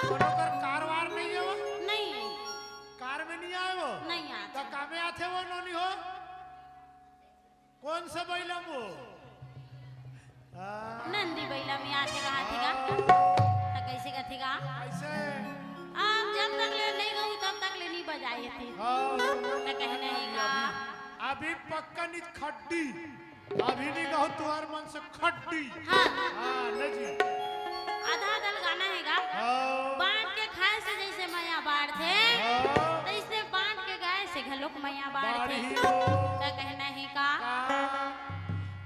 कोनो कर कारवार नहीं है वो? नहीं कार में नहीं आए वो? नहीं आते। तो कामे आते वो नोनी हो? कौन सा बैला वो? नंदी बैला में आते कहा थीगा? तो कैसे का थीगा? ऐसे आप जब तक ले नहीं गई तब तक ले नहीं बजाई थी। तो कहने ही का अभी पक्का नहीं खड्डी, अभी नहीं कहो तुम्हारे मन से खड्डी। हाँ नहीं जी आधा दल गाना हैगा। बांट के खाए से जैसे मैया बाढ़ थे, तो इससे बांट के गाय से घलोक मैया बाढ़ थे। तो कहना ही का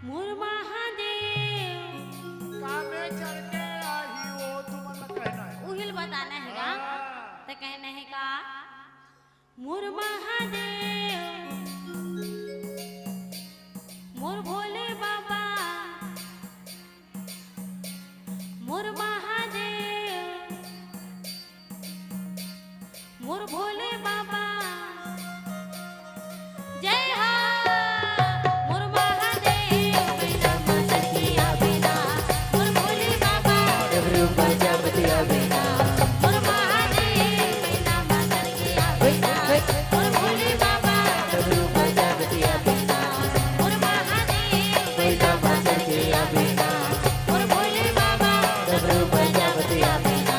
मोर महादेव कामे चढ़ के आई वो तुम्हारा कहना है। उहिल बताना हैगा। तो कहना है का मोर महादेव मोर भोले बाबा मोर महादेव मोर भोले बाबा जय हो मोर महादेव बिना मचकिया बिना मोर भोले बाबा डबरू बजावतिया बिना मोर महादेव बिना मचकिया बिना मोर भोले बाबा डबरू बजावतिया बिना मोर महादेव बिना मचकिया बिना मोर भोले बाबा डबरू बजावतिया बिना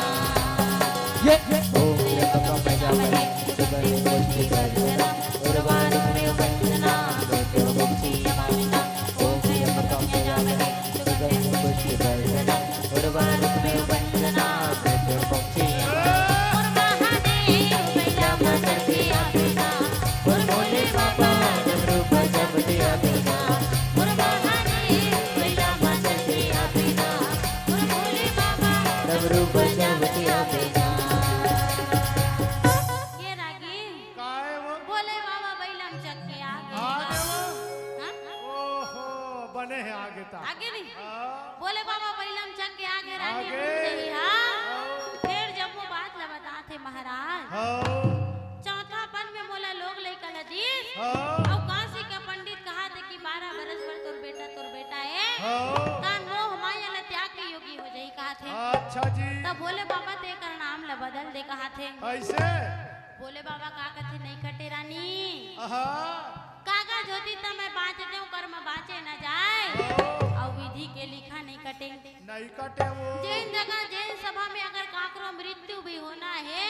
आगे नहीं बोले बाबा बैलम चक के आगे रानी नहीं हाँ फिर जब वो बात ल बताते महाराज चौथा पन में बोला लोग लेकर लदीस और काशी के पंडित कहा थे कि 12 बरस पर तोर बेटा है तान मोह माया ल त्याग के योगी हो जाई कहा थे। अच्छा जी तब बोले बाबा ते कर नाम ल बदल दे कहा थे। ऐसे बोले बाबा का कथे नहीं कटे रानी कागज होती तो मैं बाँच दूं कर्म बाँचे न जाए और विधि के लिखा नहीं कटे नहीं कटे वो जैन जगह जैन सभा में अगर काकरो मृत्यु भी होना है